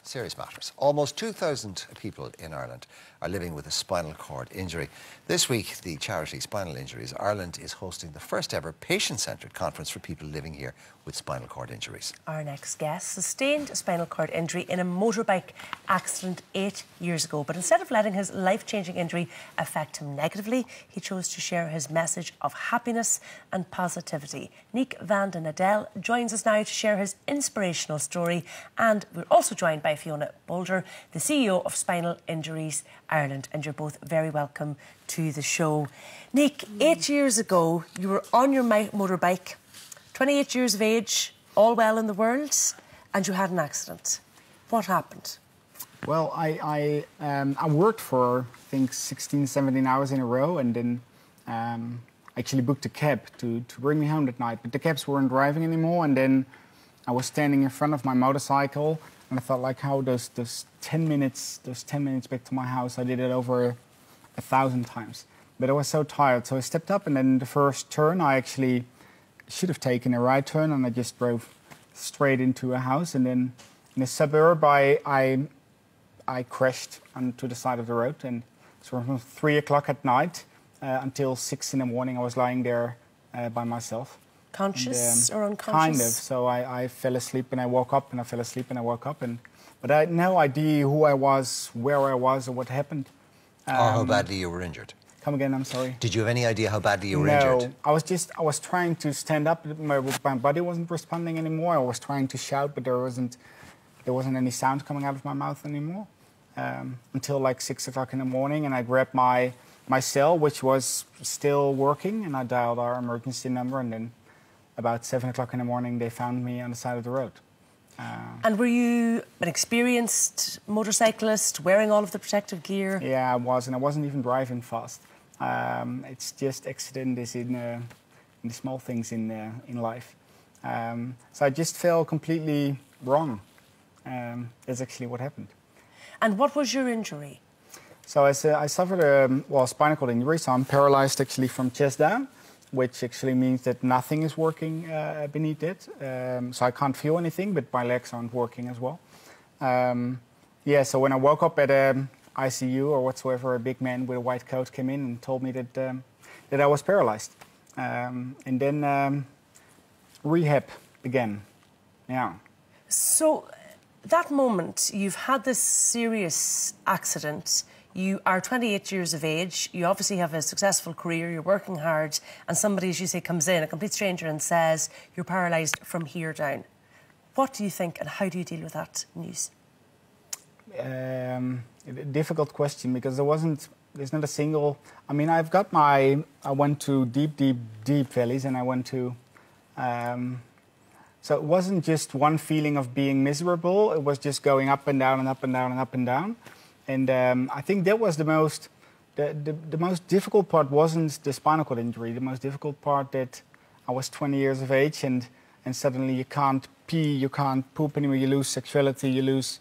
Serious matters. Almost 2,000 people in Ireland are living with a spinal cord injury. This week, the charity Spinal Injuries Ireland is hosting the first ever patient-centred conference for people living here with spinal cord injuries. Our next guest sustained a spinal cord injury in a motorbike accident 8 years ago. But instead of letting his life-changing injury affect him negatively, he chose to share his message of happiness and positivity. Nick van den Adel joins us now to share his inspirational story. And we're also joined by Fiona Boulder, the CEO of Spinal Injuries Ireland. And you're both very welcome to the show. Nick, 8 years ago, you were on your motorbike, 28 years of age, all well in the world, and you had an accident. What happened? Well, I worked for, I think, 16, 17 hours in a row, and then actually booked a cab to bring me home that night. But the cabs weren't driving anymore, and then I was standing in front of my motorcycle, and I felt like how those 10 minutes back to my house, I did it over 1,000 times. But I was so tired, so I stepped up, and then the first turn, I actually should have taken a right turn, and I just drove straight into a house. And then in a suburb, I crashed onto the side of the road, and so from 3 o'clock at night until 6 in the morning, I was lying there by myself. Conscious or unconscious? Kind of. So I fell asleep and I woke up, and I fell asleep and I woke up, but I had no idea who I was, where I was, or what happened. Or how badly you were injured. Come again, I'm sorry. Did you have any idea how badly you were injured? No, I was trying to stand up, my body wasn't responding anymore. I was trying to shout, but there wasn't any sound coming out of my mouth anymore. Until like 6 o'clock in the morning, and I grabbed my cell, which was still working, and I dialed our emergency number, and then about 7 o'clock in the morning, they found me on the side of the road. And were you an experienced motorcyclist, wearing all of the protective gear? Yeah, I was, and I wasn't even driving fast. It's just accidents in the small things in life. So I just felt completely wrong. That's actually what happened. And what was your injury? So I suffered a spinal cord injury, so I'm paralyzed actually from chest down, which actually means that nothing is working beneath it. So I can't feel anything, but my legs aren't working as well. Yeah, so when I woke up at ICU or whatsoever, a big man with a white coat came in and told me that I was paralyzed. And then rehab began. Yeah. So that moment, you've had this serious accident. You are 28 years of age. You obviously have a successful career. You're working hard. And somebody, as you say, comes in, a complete stranger, and says, you're paralysed from here down. What do you think, and how do you deal with that news? Difficult question, because there's not a single... I mean, I went to deep valleys, and I went to... So it wasn't just one feeling of being miserable. It was just going up and down and up and down and up and down. And I think that was the most difficult part. Wasn't the spinal cord injury. The most difficult part that I was 20 years of age, and suddenly you can't pee, you can't poop anymore, you lose sexuality, you lose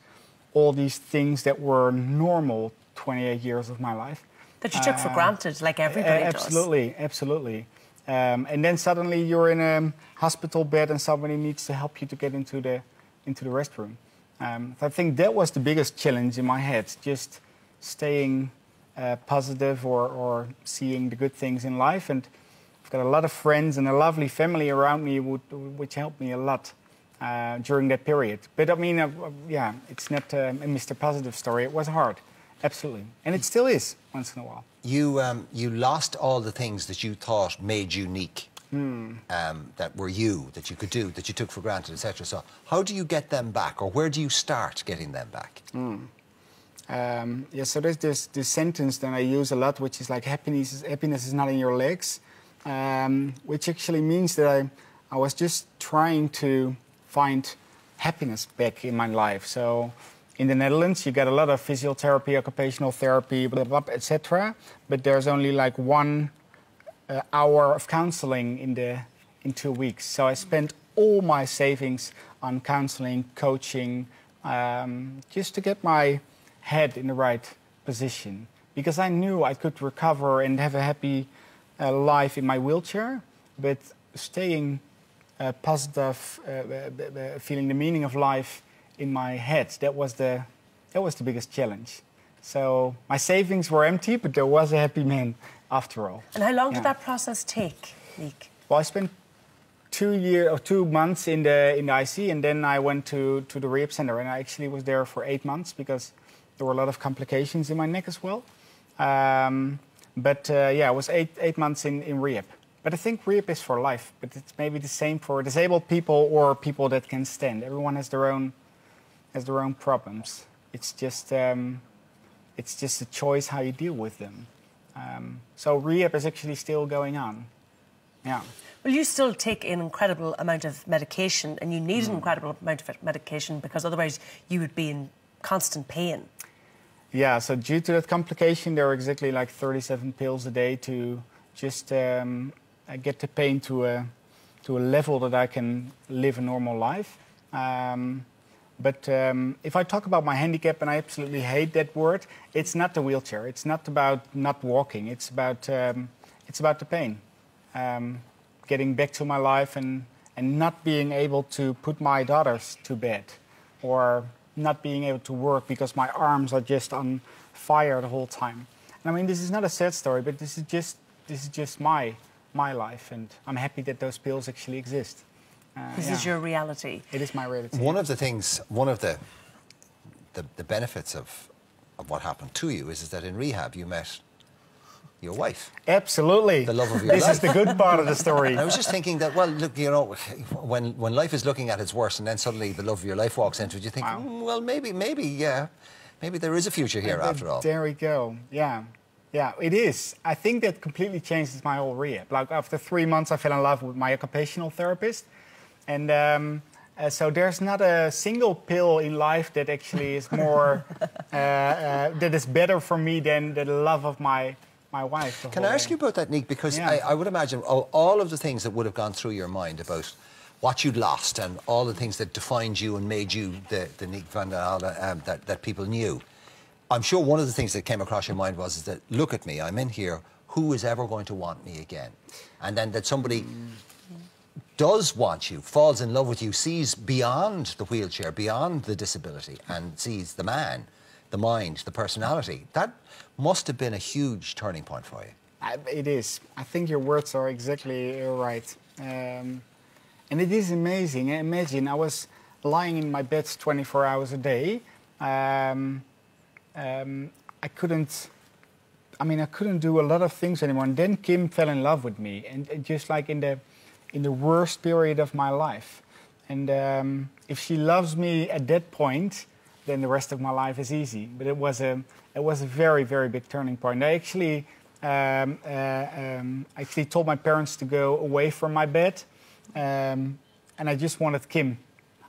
all these things that were normal 28 years of my life. That you took for granted, like everybody does. Absolutely, absolutely. And then suddenly you're in a hospital bed and somebody needs to help you to get into the restroom. I think that was the biggest challenge in my head, just staying positive or seeing the good things in life. And I've got a lot of friends and a lovely family around me which helped me a lot during that period. But I mean, yeah, it's not a Mr. Positive story. It was hard, absolutely. And it still is, once in a while. You lost all the things that you thought made you unique. That were you, that you could do, that you took for granted, etc. So how do you get them back, or where do you start getting them back? Yeah, so there's this sentence that I use a lot, which is like, happiness is not in your legs, which actually means that I was just trying to find happiness back in my life. So in the Netherlands, you get a lot of physiotherapy, occupational therapy, blah, blah, blah, etc. But there's only like 1 hour of counseling in 2 weeks. So I spent all my savings on counseling, coaching, just to get my head in the right position. Because I knew I could recover and have a happy life in my wheelchair, but staying positive, feeling the meaning of life in my head. That was the biggest challenge. So my savings were empty, but there was a happy man after all. And how long did that process take, Nick? Well, I spent 2 months in the IC, and then I went to the rehab center, and I actually was there for 8 months because there were a lot of complications in my neck as well. Yeah, I was eight months in rehab. But I think rehab is for life. But it's maybe the same for disabled people or people that can stand. Everyone has their own problems. It's just a choice how you deal with them. So rehab is actually still going on. Yeah. Well, you still take an incredible amount of medication, and you need an incredible amount of medication because otherwise you would be in constant pain. Yeah, so due to that complication, there are exactly like 37 pills a day to just get the pain to a level that I can live a normal life. If I talk about my handicap, and I absolutely hate that word, it's not the wheelchair. It's not about not walking. It's about the pain. Getting back to my life and not being able to put my daughters to bed, or not being able to work because my arms are just on fire the whole time. And I mean, this is not a sad story, but this is just my life, and I'm happy that those pills actually exist. This is your reality. It is my reality. One of the benefits of what happened to you is that in rehab you met your wife. Absolutely. The love of your life. This is the good part of the story. And I was just thinking that, well, look, you know, when life is looking at its worst and then suddenly the love of your life walks into it, you think, wow. Well, maybe there is a future here after all. There we go. Yeah. Yeah, it is. I think that completely changes my whole rehab. Like after 3 months, I fell in love with my occupational therapist. And so there's not a single pill in life that actually is more, that is better for me than the love of my wife. Can I ask you about that, Nick? Because yeah. I would imagine all of the things that would have gone through your mind about what you'd lost and all the things that defined you and made you the Nick van der Hale that people knew. I'm sure one of the things that came across your mind was that, look at me, I'm in here, who is ever going to want me again? And then that somebody does want you, falls in love with you, sees beyond the wheelchair, beyond the disability, and sees the man, the mind, the personality. That must have been a huge turning point for you. It is. I think your words are exactly right. And it is amazing. Imagine I was lying in my bed 24 hours a day. I couldn't do a lot of things anymore. And then Kim fell in love with me, and just like in the worst period of my life. And if she loves me at that point, then the rest of my life is easy. But it was a very, very big turning point. I actually told my parents to go away from my bed, and I just wanted Kim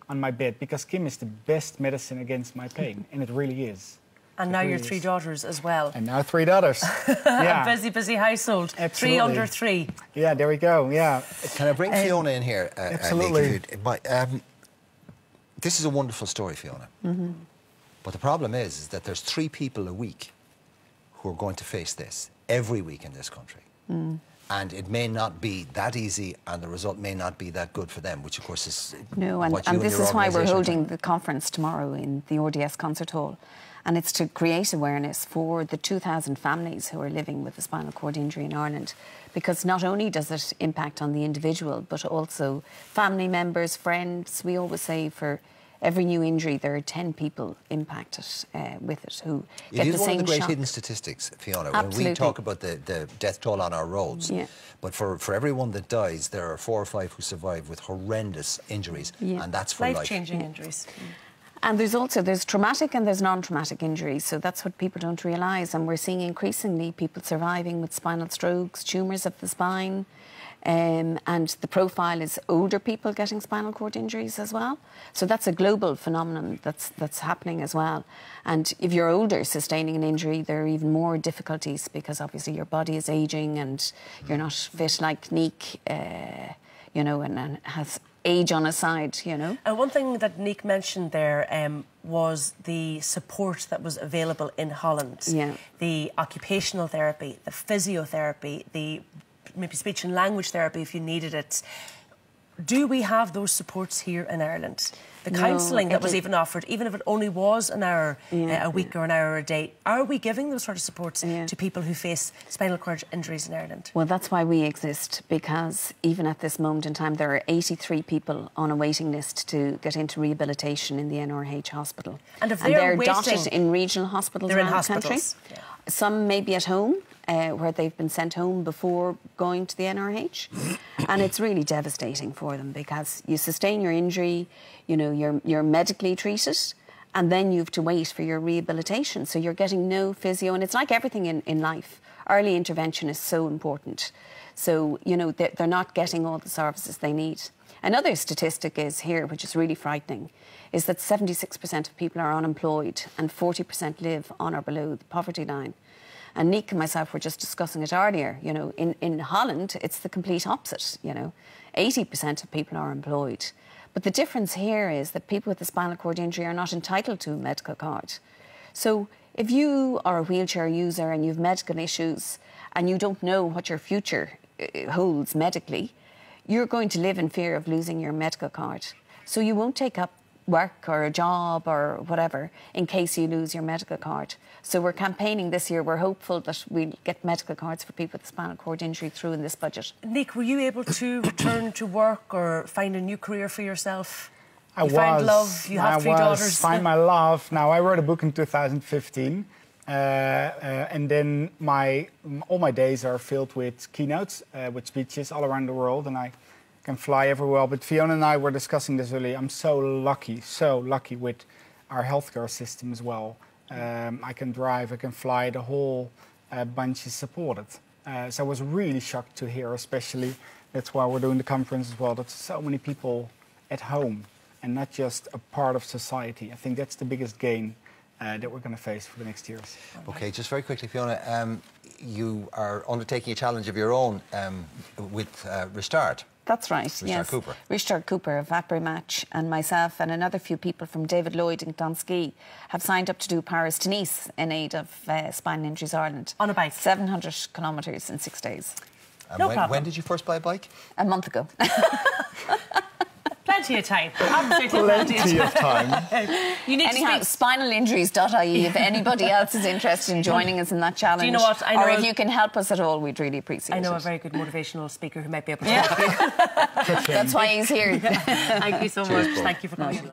on my bed because Kim is the best medicine against my pain, and it really is. And now your 3 daughters as well. And now 3 daughters. Yeah. A busy, busy household. Absolutely. 3 under 3. Yeah, there we go. Yeah. Can I bring Fiona in here? Absolutely. This is a wonderful story, Fiona. Mm-hmm. But the problem is that there's 3 people a week who are going to face this every week in this country. Mm. And it may not be that easy, and the result may not be that good for them, which of course is what you and this your is why we're holding do. the conference tomorrow in the RDS Concert Hall. And it's to create awareness for the 2,000 families who are living with a spinal cord injury in Ireland. Because not only does it impact on the individual, but also family members, friends. We always say for every new injury, there are 10 people impacted with it who get the same shock. It is one of the great hidden statistics, Fiona, Absolutely. when we talk about the death toll on our roads. Yeah. But for everyone that dies, there are 4 or 5 who survive with horrendous injuries, and that's for life. Life-changing injuries. And there's traumatic and there's non-traumatic injuries, so that's what people don't realise. And we're seeing increasingly people surviving with spinal strokes, tumours of the spine, and the profile is older people getting spinal cord injuries as well. So that's a global phenomenon that's happening as well. And if you're older, sustaining an injury, there are even more difficulties because obviously your body is ageing and you're not fit like Nick, and has age on his side, And one thing that Nick mentioned there was the support that was available in Holland. Yeah. The occupational therapy, the physiotherapy, the maybe speech and language therapy if you needed it. do we have those supports here in Ireland? The No, counselling that was even offered, even if it only was an hour a week or an hour a day, are we giving those sort of supports to people who face spinal cord injuries in Ireland? Well, that's why we exist, because even at this moment in time, there are 83 people on a waiting list to get into rehabilitation in the NRH hospital. And if they're waiting, dotted in regional hospitals around the country. Yeah. Some may be at home, where they've been sent home before going to the NRH. And it's really devastating for them, because you sustain your injury, you know, you're medically treated, and then you have to wait for your rehabilitation. So you're getting no physio, and it's like everything in life. Early intervention is so important. So, you know, they're not getting all the services they need. Another statistic is here, which is really frightening, is that 76% of people are unemployed and 40% live on or below the poverty line. And Nick and myself were just discussing it earlier. You know, in Holland, it's the complete opposite, you know. 80% of people are employed. But the difference here is that people with a spinal cord injury are not entitled to a medical card. So if you are a wheelchair user and you have medical issues and you don't know what your future holds medically, you're going to live in fear of losing your medical card. So you won't take up work or a job or whatever in case you lose your medical card. So we're campaigning this year. We're hopeful that we'll get medical cards for people with spinal cord injury through in this budget. Nick, were you able to return to work or find a new career for yourself? I found love, you have 3 daughters. Find my love. Now, I wrote a book in 2015. And then all my days are filled with keynotes, with speeches all around the world, and I can fly everywhere. But Fiona and I were discussing this earlier. I'm so lucky with our healthcare system as well. I can drive, I can fly, the whole bunch is supported. So I was really shocked to hear, especially, that's why we're doing the conference as well, that so many people at home and not just a part of society. I think that's the biggest gain that we're going to face for the next years. OK, just very quickly, Fiona, you are undertaking a challenge of your own with Restart. That's right, Richard yes. Cooper. Richard Cooper of Vapor Match and myself and another few people from David Lloyd in Donski have signed up to do Paris to Nice in aid of Spinal Injuries Ireland. On a bike? 700 kilometres in 6 days. No problem. When did you first buy a bike? A month ago. Plenty of time. Absolutely plenty of time. You need Anyhow, spinalinjuries.ie if anybody else is interested in joining us in that challenge. Do you know what? Or if you can help us at all, we'd really appreciate it. I know a very good motivational speaker who might be able to help you. That's why he's here. Thank you so much. Thank you for coming.